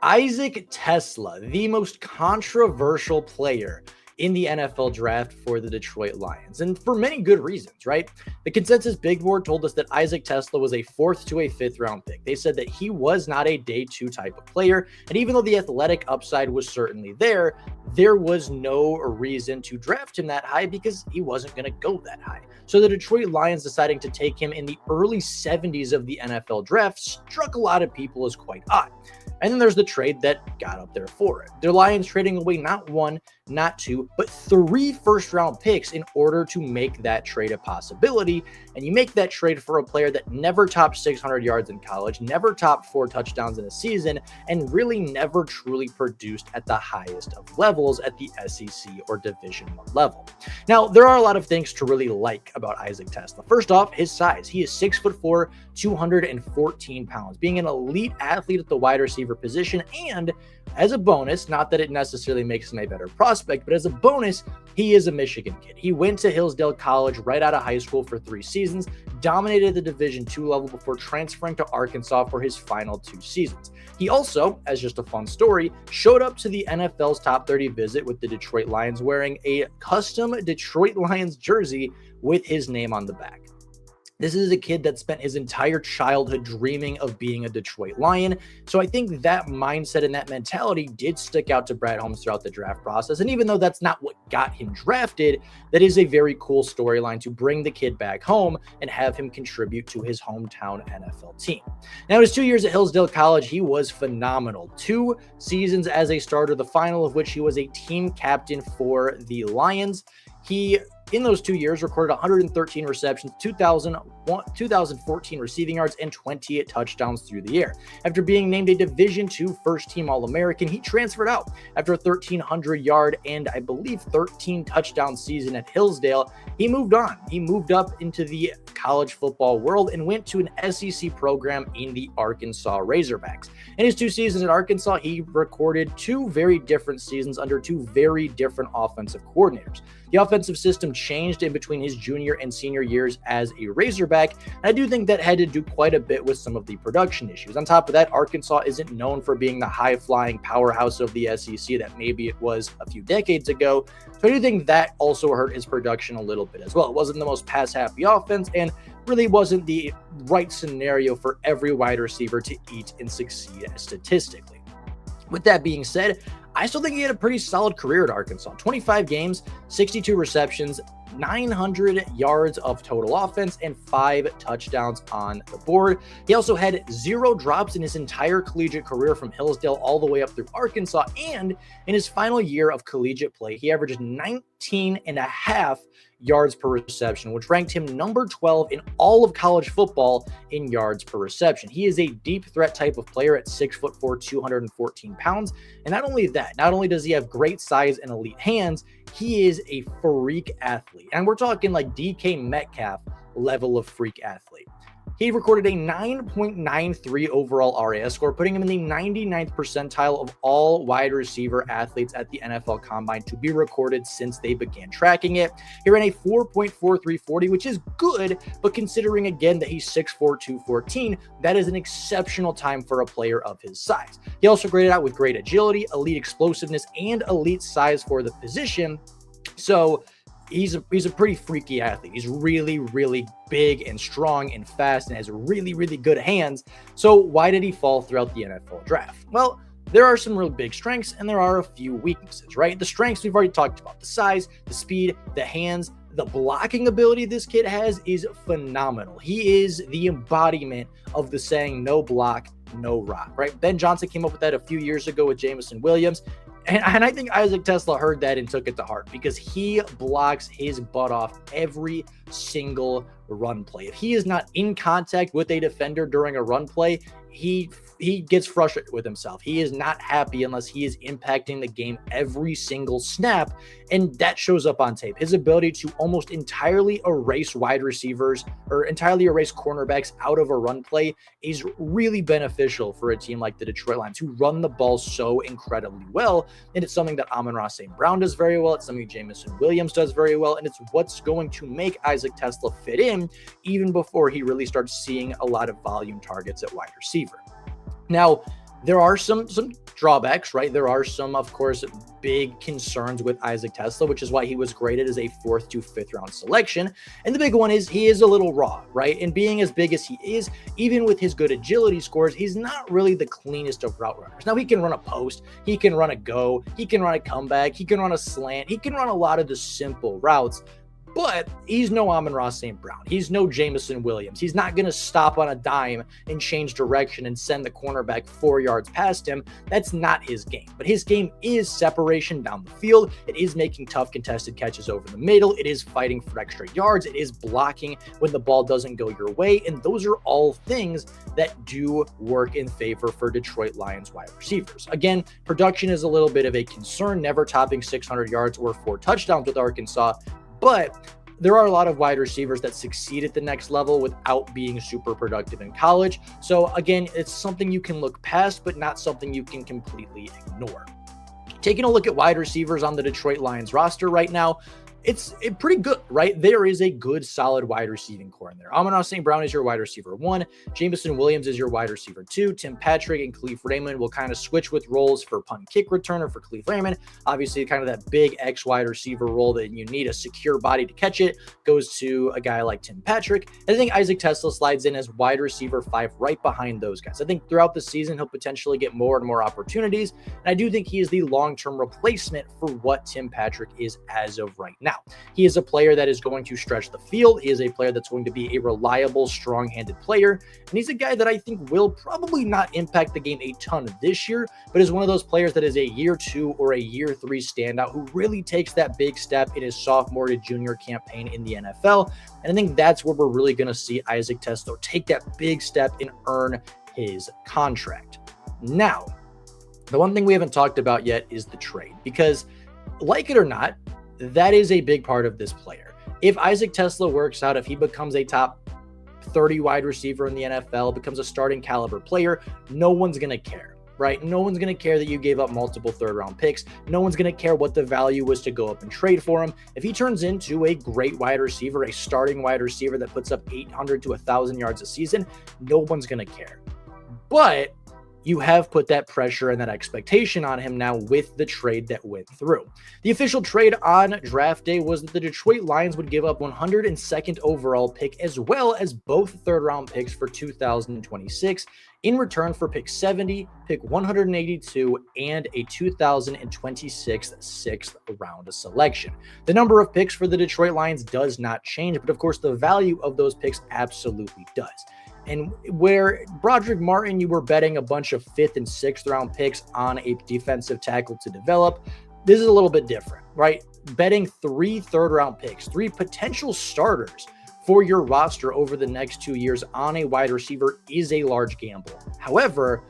Isaac TeSlaa, the most controversial player in the NFL draft for the Detroit Lions, and for many good reasons, right? The consensus big board told us that Isaac TeSlaa was a 4th to a 5th round pick. They said that he was not a day 2 type of player, and even though the athletic upside was certainly there was no reason to draft him that high because he wasn't going to go that high. So the Detroit Lions deciding to take him in the early 70s of the NFL draft struck a lot of people as quite odd. And then there's the trade that got up there for it. The Lions trading away not 1, not 2, but 3 first-round picks in order to make that trade a possibility. And you make that trade for a player that never topped 600 yards in college, never topped 4 touchdowns in a season, and really never truly produced at the highest of levels at the SEC or Division I level. Now, there are a lot of things to really like about Isaac TeSlaa. First off, his size. He is 6'4", 214 pounds, being an elite athlete at the wide receiver position, and as a bonus, not that it necessarily makes him a better prospect, but as a bonus, he is a Michigan kid. He went to Hillsdale College right out of high school for 3 seasons, dominated the Division II level before transferring to Arkansas for his final 2 seasons. He also, as just a fun story, showed up to the NFL's top 30 visit with the Detroit Lions wearing a custom Detroit Lions jersey with his name on the back. This is a kid that spent his entire childhood dreaming of being a Detroit Lion. So I think that mindset and that mentality did stick out to Brad Holmes throughout the draft process. And even though that's not what got him drafted, that is a very cool storyline to bring the kid back home and have him contribute to his hometown NFL team. Now, his 2 years at Hillsdale College, he was phenomenal. 2 seasons as a starter, the final of which he was a team captain for the Lions. He, in those 2 years, recorded 113 receptions, 2,014 receiving yards, and 28 touchdowns through the air. After being named a Division II first-team All-American, he transferred out after a 1,300-yard and, I believe, 13-touchdown season at Hillsdale. He moved on. He moved up into the college football world and went to an SEC program in the Arkansas Razorbacks. In his 2 seasons at Arkansas, he recorded 2 very different seasons under 2 very different offensive coordinators. The offensive system changed in between his junior and senior years as a Razorback, and I do think that had to do quite a bit with some of the production issues. On top of that, Arkansas isn't known for being the high-flying powerhouse of the SEC that maybe it was a few decades ago, so I do think that also hurt his production a little bit as well. It wasn't the most pass-happy offense, and really wasn't the right scenario for every wide receiver to eat and succeed statistically. With that being said, I still think he had a pretty solid career at Arkansas. 25 games, 62 receptions, 900 yards of total offense, and 5 touchdowns on the board. He also had 0 drops in his entire collegiate career from Hillsdale all the way up through Arkansas, and in his final year of collegiate play, he averaged 19.5 yards per reception, which ranked him number 12 in all of college football in yards per reception. He is a deep threat type of player at 6'4", 214 pounds. And not only that, not only does he have great size and elite hands, he is a freak athlete. And we're talking like DK Metcalf level of freak athlete. He recorded a 9.93 overall RAS score, putting him in the 99th percentile of all wide receiver athletes at the NFL Combine to be recorded since they began tracking it. He ran a 4.4340, which is good, but considering again that he's 6'4", 214, that is an exceptional time for a player of his size. He also graded out with great agility, elite explosiveness, and elite size for the position. So he's a pretty freaky athlete. He's really, really big and strong and fast and has really, really good hands. So why did he fall throughout the NFL draft? Well, there are some real big strengths and there are a few weaknesses, right? The strengths we've already talked about. The size, the speed, the hands, the blocking ability this kid has is phenomenal. He is the embodiment of the saying, no block, no rock, right? Ben Johnson came up with that a few years ago with Jameson Williams. And I think Isaac TeSlaa heard that and took it to heart because he blocks his butt off every single run play. If he is not in contact with a defender during a run play, he gets frustrated with himself. He is not happy unless he is impacting the game every single snap, and that shows up on tape. His ability to almost entirely erase wide receivers or entirely erase cornerbacks out of a run play is really beneficial for a team like the Detroit Lions, who run the ball so incredibly well, and it's something that Amon-Ra St. Brown does very well. It's something Jameson Williams does very well, and it's what's going to make Isaac TeSlaa fit in even before he really starts seeing a lot of volume targets at wide receiver. Now, there are some drawbacks, right? There are some, of course, big concerns with Isaac TeSlaa, which is why he was graded as a 4th to 5th round selection. And the big one is he is a little raw, right? And being as big as he is, even with his good agility scores, he's not really the cleanest of route runners. Now, he can run a post, he can run a go, he can run a comeback, he can run a slant, he can run a lot of the simple routes. But he's no Amon-Ra St. Brown. He's no Jameson Williams. He's not going to stop on a dime and change direction and send the cornerback 4 yards past him. That's not his game. But his game is separation down the field. It is making tough contested catches over the middle. It is fighting for extra yards. It is blocking when the ball doesn't go your way. And those are all things that do work in favor for Detroit Lions wide receivers. Again, production is a little bit of a concern, never topping 600 yards or 4 touchdowns with Arkansas. But there are a lot of wide receivers that succeed at the next level without being super productive in college. So again, it's something you can look past, but not something you can completely ignore. Taking a look at wide receivers on the Detroit Lions roster right now, it's pretty good, right? There is a good, solid wide receiving core in there. Amon-Ra St. Brown is your wide receiver 1. Jameson Williams is your wide receiver 2. Tim Patrick and Khalif Raymond will kind of switch with roles for punt kick returner for Khalif Raymond. Obviously, kind of that big X wide receiver role that you need a secure body to catch it goes to a guy like Tim Patrick. And I think Isaac TeSlaa slides in as wide receiver 5 right behind those guys. I think throughout the season, he'll potentially get more and more opportunities. And I do think he is the long-term replacement for what Tim Patrick is as of right now. He is a player that is going to stretch the field. He is a player that's going to be a reliable, strong-handed player. And he's a guy that I think will probably not impact the game a ton this year, but is one of those players that is a year 2 or a year 3 standout who really takes that big step in his sophomore to junior campaign in the NFL. And I think that's where we're really going to see Isaac TeSlaa take that big step and earn his contract. Now, the one thing we haven't talked about yet is the trade, because like it or not, that is a big part of this player. If Isaac TeSlaa works out, if he becomes a top 30 wide receiver in the NFL, becomes a starting caliber player, no one's going to care, right? No one's going to care that you gave up multiple 3rd round picks. No one's going to care what the value was to go up and trade for him. If he turns into a great wide receiver, a starting wide receiver that puts up 800 to 1,000 yards a season, no one's going to care. But you have put that pressure and that expectation on him now with the trade that went through. The official trade on draft day was that the Detroit Lions would give up 102nd overall pick as well as both 3rd round picks for 2026 in return for pick 70, pick 182, and a 2026 6th round selection. The number of picks for the Detroit Lions does not change, but of course the value of those picks absolutely does. And where Broderick Martin, you were betting a bunch of 5th and 6th round picks on a defensive tackle to develop, this is a little bit different, right? Betting 3 3rd round picks, 3 potential starters for your roster over the next 2 years on a wide receiver is a large gamble. However,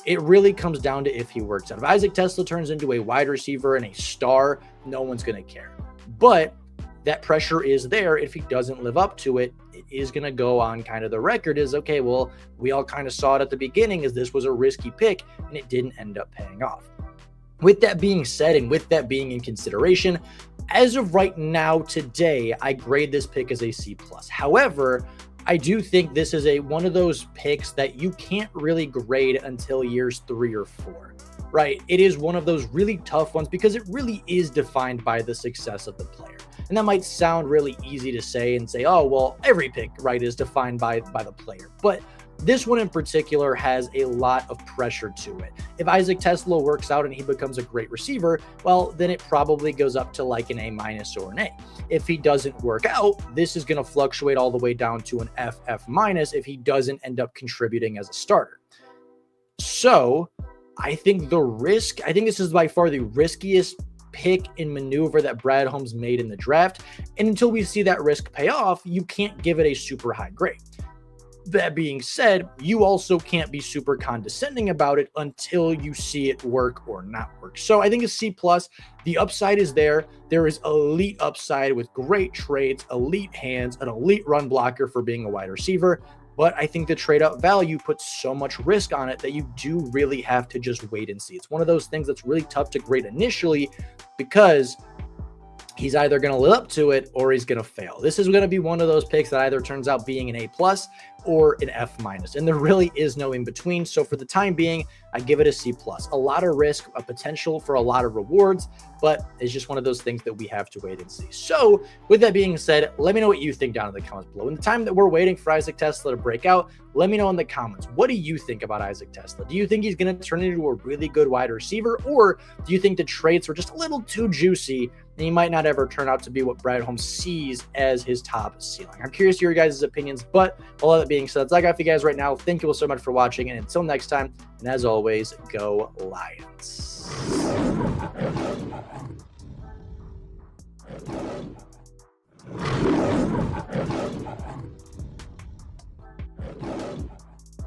it really comes down to if he works out. If Isaac TeSlaa turns into a wide receiver and a star, no one's going to care. But that pressure is there. If he doesn't live up to it, it is going to go on kind of the record is, okay, well, we all kind of saw it at the beginning as this was a risky pick and it didn't end up paying off. With that being said, and with that being in consideration, as of right now, today, I grade this pick as a C+. However, I do think this is one of those picks that you can't really grade until years 3 or 4, right? It is one of those really tough ones because it really is defined by the success of the player. And that might sound really easy to say and say, oh, well, every pick, right, is defined by the player. But this one in particular has a lot of pressure to it. If Isaac TeSlaa works out and he becomes a great receiver, well, then it probably goes up to like an A- or an A. If he doesn't work out, this is going to fluctuate all the way down to an F if he doesn't end up contributing as a starter. So I think this is by far the riskiest pick and maneuver that Brad Holmes made in the draft. And until we see that risk pay off, you can't give it a super high grade. That being said, you also can't be super condescending about it until you see it work or not work. So I think a C+, the upside is there. There is elite upside with great traits, elite hands, an elite run blocker for being a wide receiver. But I think the trade-up value puts so much risk on it that you do really have to just wait and see. It's one of those things that's really tough to grade initially because he's either going to live up to it or he's going to fail. This is going to be one of those picks that either turns out being an A+ or an F-, and there really is no in between. So for the time being, I give it a C+. A lot of risk, a potential for a lot of rewards, but it's just one of those things that we have to wait and see. So with that being said, let me know what you think down in the comments below. In the time that we're waiting for Isaac TeSlaa to break out, let me know in the comments, what do you think about Isaac TeSlaa? Do you think he's going to turn into a really good wide receiver, or do you think the traits were just a little too juicy and he might not ever turn out to be what Brad Holmes sees as his top ceiling? I'm curious to your guys' opinions, but all that being said, that's all I got for you guys right now. Thank you all so much for watching, and until next time, and as always, go Lions.